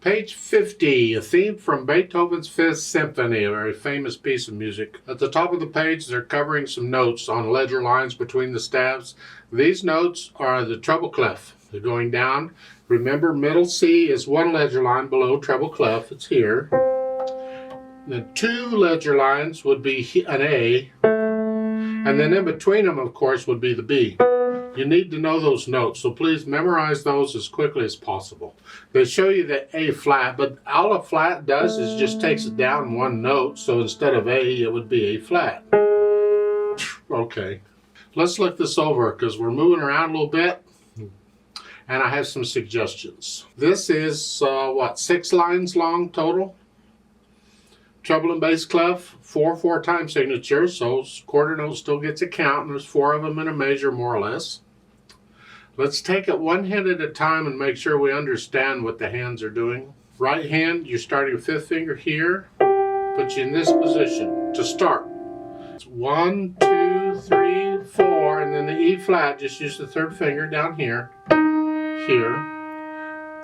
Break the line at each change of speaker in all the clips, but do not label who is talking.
Page 50, a theme from Beethoven's Fifth Symphony, a very famous piece of music. At the top of the page, they're covering some notes on ledger lines between the staves. These notes are the treble clef. They're going down. Remember, middle C is one ledger line below treble clef. It's here. The two ledger lines would be an A, and then in between them, of course, would be the B. You need to know those notes, so please memorize those as quickly as possible. They show you the A flat, but all a flat does is just takes it down one note, so instead of A, it would be A flat. Okay, let's look this over because we're moving around a little bit, and I have some suggestions. This is, 6 lines long total? Treble and bass clef, 4 time signatures, so quarter note still gets a count, and there's 4 of them in a measure more or less. Let's take it one hand at a time and make sure we understand what the hands are doing. Right hand, you're starting 5th finger here, put you in this position to start. It's 1, 2, 3, 4, and then the E flat, just use the 3rd finger down here,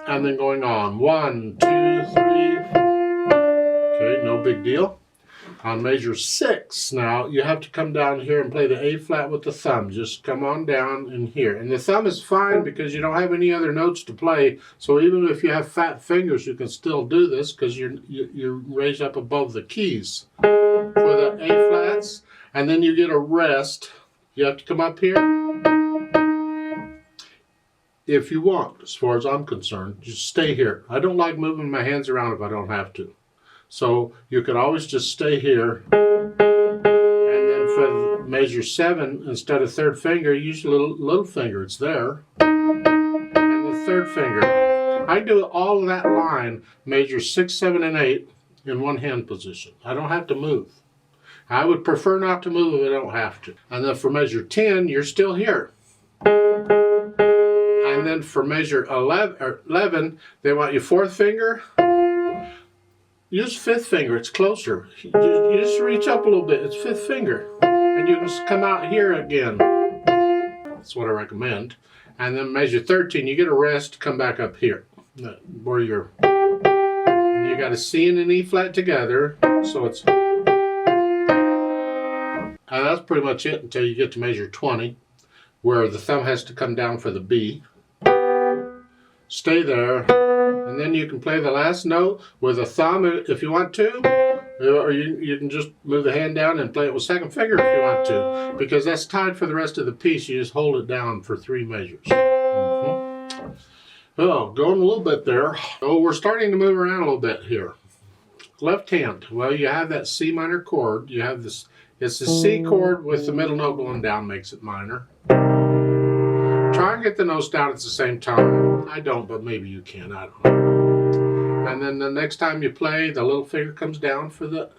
and then going on. 1, 2, 3, 4. Okay, no big deal. On measure 6, now you have to come down here and play the A flat with the thumb. Just come on down in here. And the thumb is fine because you don't have any other notes to play. So even if you have fat fingers, you can still do this because you're raised up above the keys. For the A flats, and then you get a rest. You have to come up here. If you want, as far as I'm concerned, just stay here. I don't like moving my hands around if I don't have to. So you could always just stay here, and then for measure 7, instead of 3rd finger, use your little finger. It's there, and the 3rd finger. I do all of that line, measure 6, 7, and 8 in one hand position. I don't have to move. I would prefer not to move if I don't have to. And then for measure 10, you're still here. And then for measure 11, they want your 4th finger. Use 5th finger, it's closer. You just reach up a little bit, it's 5th finger. And you can come out here again. That's what I recommend. And then measure 13, you get a rest, come back up here. Where you're, and you got a C and an E flat together, so it's, and that's pretty much it until you get to measure 20, where the thumb has to come down for the B. Stay there. And then you can play the last note with a thumb if you want to, or you can just move the hand down and play it with 2nd finger if you want to, because that's tied for the rest of the piece. You just hold it down for 3 measures. Oh, going a little bit there. Oh, we're starting to move around a little bit here. Left hand, well, you have that C minor chord. You have this, it's the C chord with the middle note going down makes it minor. Try and get the notes down at the same time. I don't, but maybe you can. I don't know. And then the next time you play, the little finger comes down for the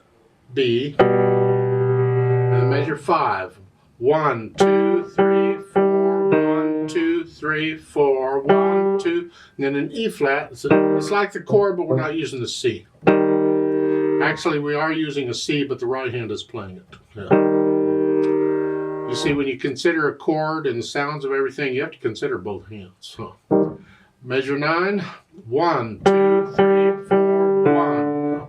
B. And measure 5. 1, 2, 3, 4. 1, 2, 3, 4. 1, 2. And then an E flat. It's like the chord, but we're not using the C. Actually, we are using a C, but the right hand is playing it. Yeah. You see, when you consider a chord and the sounds of everything, you have to consider both hands. So, measure 9, 1, 2, 3, 4, 1.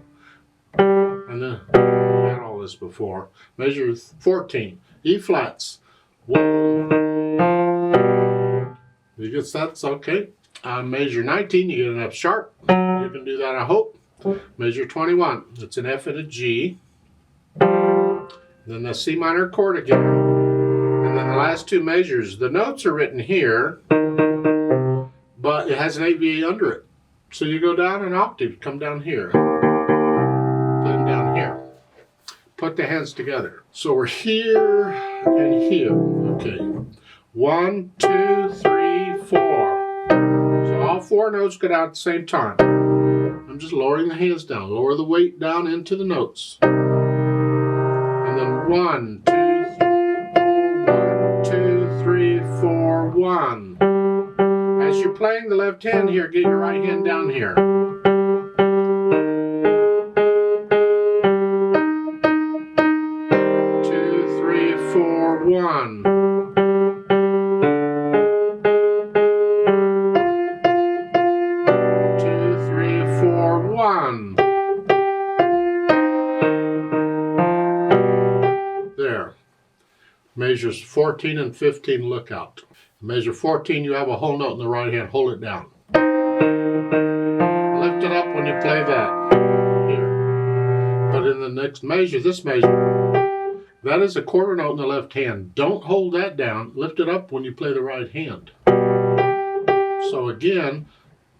And then, we had all this before. Measure 14, E flats. 1. You get that's okay. Measure 19, you get an F sharp. You can do that, I hope. Measure 21, it's an F and a G. Then the C minor chord again. And then the last 2 measures, the notes are written here, but it has an AVA under it. So you go down an octave, come down here, play them down here. Put the hands together. So we're here and here. Okay. 1, 2, 3, 4. So all 4 notes go down at the same time. I'm just lowering the hands down. Lower the weight down into the notes. And then 1, 2, 3, 4, 1. As you're playing the left hand here, get your right hand down here. 2, 3, 4, 1. 2, 3, 4. 1. There. Measures 14 and 15, look out. Measure 14, you have a whole note in the right hand, hold it down. Lift it up when you play that. Here. But in the next measure, this measure, that is a quarter note in the left hand. Don't hold that down, lift it up when you play the right hand. So again,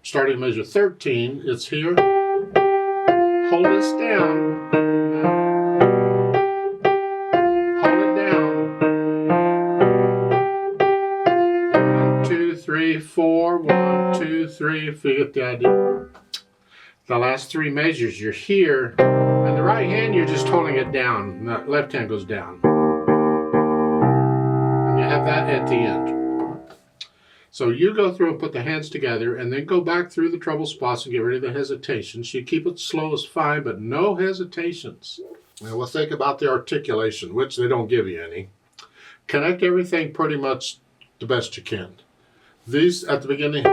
starting measure 13, it's here. Hold this down. Hold it down. 1, 2, 3, 4. 1, 2, 3. If you get the idea. The last 3 measures, you're here. And the right hand, you're just holding it down. The left hand goes down. And you have that at the end. So you go through and put the hands together and then go back through the treble spots and get rid of the hesitations. You keep it slow as fine, but no hesitations. And we'll think about the articulation, which they don't give you any. Connect everything pretty much the best you can. These at the beginning,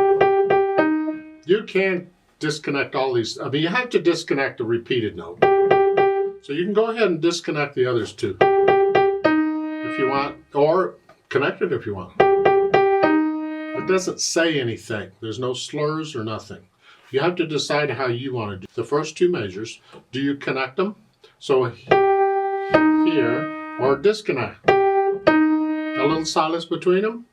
you can disconnect all these. I mean, you have to disconnect the repeated note. So you can go ahead and disconnect the others too, if you want, or connect it if you want. It doesn't say anything. There's no slurs or nothing. You have to decide how you want to do the first 2 measures. Do you connect them? So here, or disconnect. A little silence between them?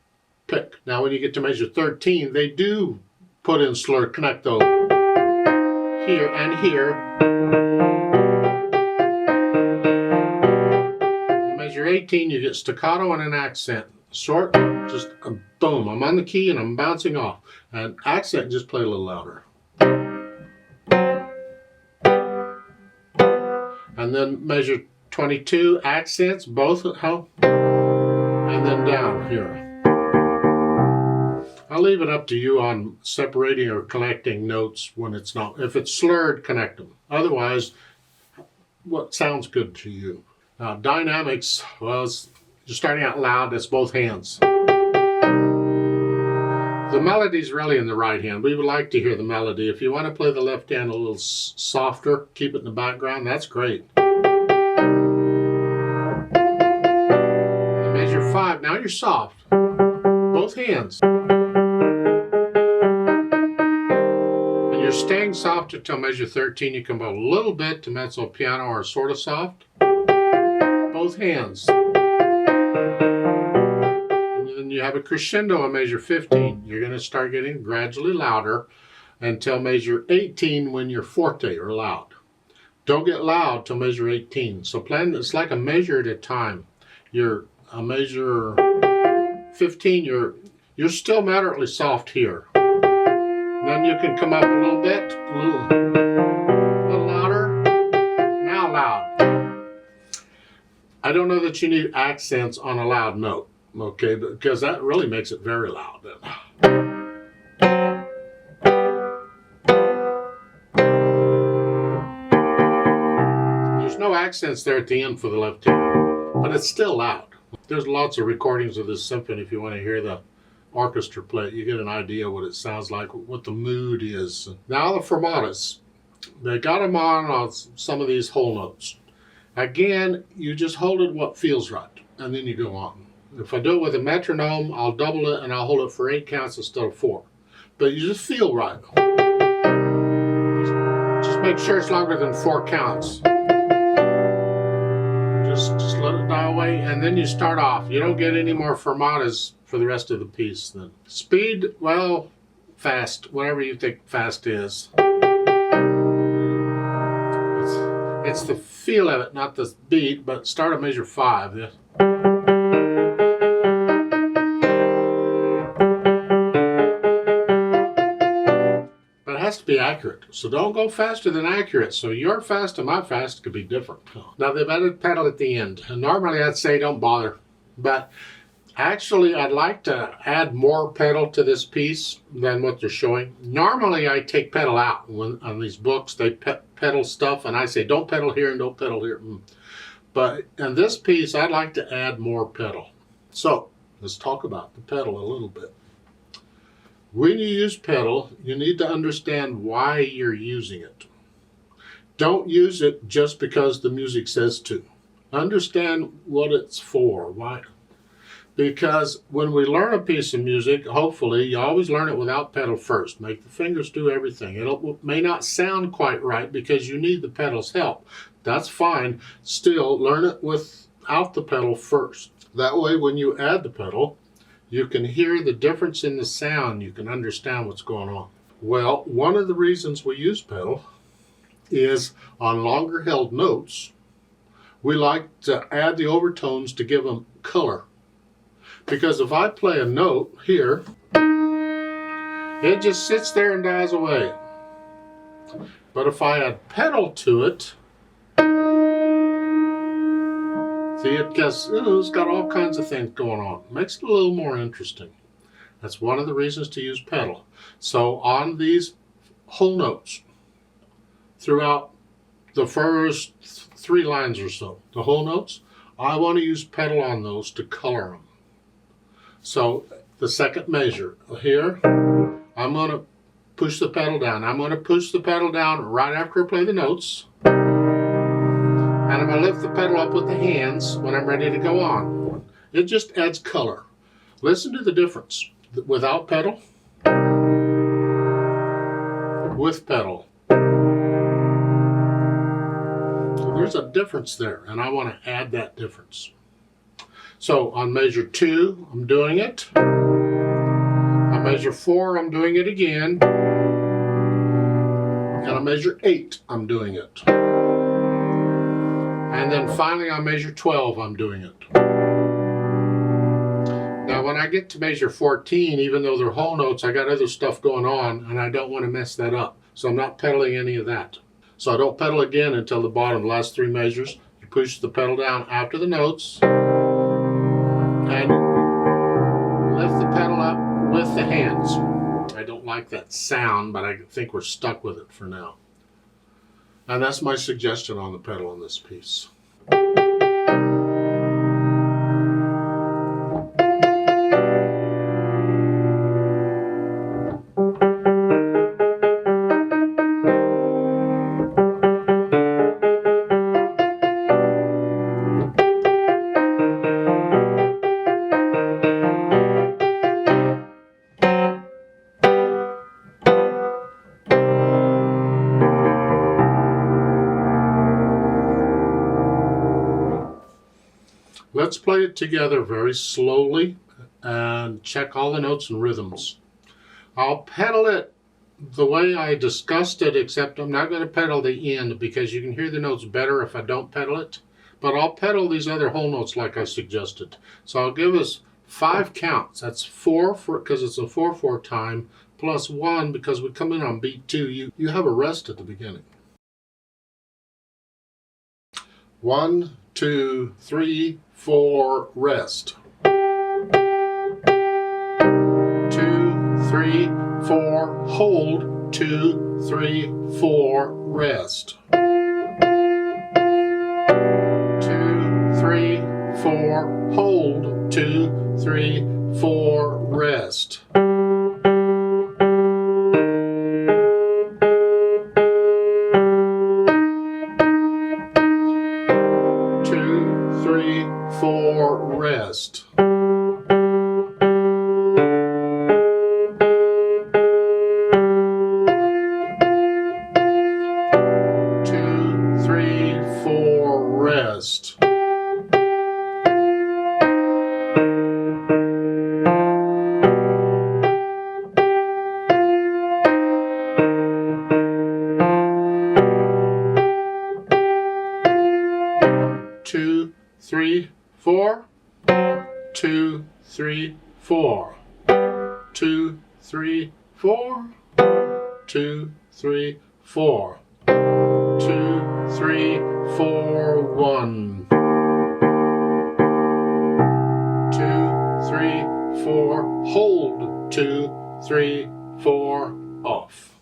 Pick. Now when you get to measure 13, they do put in slur, connect those. Here and here. In measure 18, you get staccato and an accent. Short, just a boom. I'm on the key and I'm bouncing off. And accent, just play a little louder. And then measure 22, accents, both at home. And then down here. I'll leave it up to you on separating or collecting notes when it's not. If it's slurred, connect them. Otherwise, what sounds good to you? Now, dynamics, well, you're starting out loud, that's both hands. The melody's really in the right hand. We would like to hear the melody. If you want to play the left hand a little softer, keep it in the background, that's great. And measure 5, now you're soft. Both hands. And you're staying soft until measure 13. You come up a little bit to mezzo piano or sort of soft. Both hands. You have a crescendo in measure 15. You're going to start getting gradually louder until measure 18 when you're forte or loud. Don't get loud till measure 18. So plan, it's like a measure at a time. You're a measure 15, you're still moderately soft here. Then you can come up a little bit, a little louder. Now loud. I don't know that you need accents on a loud note. Okay, because that really makes it very loud then. There's no accents there at the end for the left hand, but it's still loud. There's lots of recordings of this symphony if you want to hear the orchestra play it. You get an idea what it sounds like, what the mood is. Now the fermatas, they got them on some of these whole notes. Again, you just hold it what feels right, and then you go on. If I do it with a metronome, I'll double it and I'll hold it for 8 counts instead of 4. But you just feel right. Just make sure it's longer than 4 counts. Just let it die away, and then you start off. You don't get any more fermatas for the rest of the piece then. Speed, well, fast, whatever you think fast is. It's the feel of it, not the beat, but start at measure 5. Yeah. To be accurate, so don't go faster than accurate. So your fast and my fast could be different. Now they've added pedal at the end, and normally I'd say don't bother, but actually I'd like to add more pedal to this piece than what they're showing. Normally I take pedal out when on these books they pedal stuff, and I say don't pedal here and don't pedal here. But in this piece I'd like to add more pedal. So let's talk about the pedal a little bit. When you use pedal, you need to understand why you're using it. Don't use it just because the music says to. Understand what it's for. Why? Because when we learn a piece of music, hopefully, you always learn it without pedal first. Make the fingers do everything. It may not sound quite right because you need the pedal's help. That's fine. Still, learn it without the pedal first. That way, when you add the pedal, you can hear the difference in the sound. You can understand what's going on. Well, one of the reasons we use pedal is on longer held notes, we like to add the overtones to give them color. Because if I play a note here, it just sits there and dies away. But if I add pedal to it, see, it's got all kinds of things going on. Makes it a little more interesting. That's one of the reasons to use pedal. So on these whole notes, throughout the first 3 lines or so, the whole notes, I want to use pedal on those to color them. So the second measure here, I'm going to push the pedal down. I'm going to push the pedal down right after I play the notes. And I'm going to lift the pedal up with the hands when I'm ready to go on. It just adds color. Listen to the difference. Without pedal, with pedal. So there's a difference there, and I want to add that difference. So on measure 2, I'm doing it. On measure 4, I'm doing it again. And on measure 8, I'm doing it. And then finally on measure 12, I'm doing it. Now when I get to measure 14, even though they're whole notes, I got other stuff going on, and I don't want to mess that up. So I'm not pedaling any of that. So I don't pedal again until the bottom, the last 3 measures. You push the pedal down after the notes. And lift the pedal up with the hands. I don't like that sound, but I think we're stuck with it for now. And that's my suggestion on the pedal on this piece. Let's play it together very slowly and check all the notes and rhythms. I'll pedal it the way I discussed it, except I'm not going to pedal the end because you can hear the notes better if I don't pedal it. But I'll pedal these other whole notes like I suggested. So I'll give us 5 counts. That's 4 because it's a 4/4 time, plus 1 because we come in on beat 2. You have a rest at the beginning. 1, 2, 3, 4, rest. 2, 3, 4, hold. 2, 3, 4, rest. 2, 3, 4, hold. 2, 3, 4, rest. 2, 3, 4, rest. 2, 3, 4, rest. 2, 3, 4. 2, 3, 4. 2, 3, 4. 2, 3, 4. 2, 3, 4, 1. 2, 3, 4, hold. 2, 3, 4, off.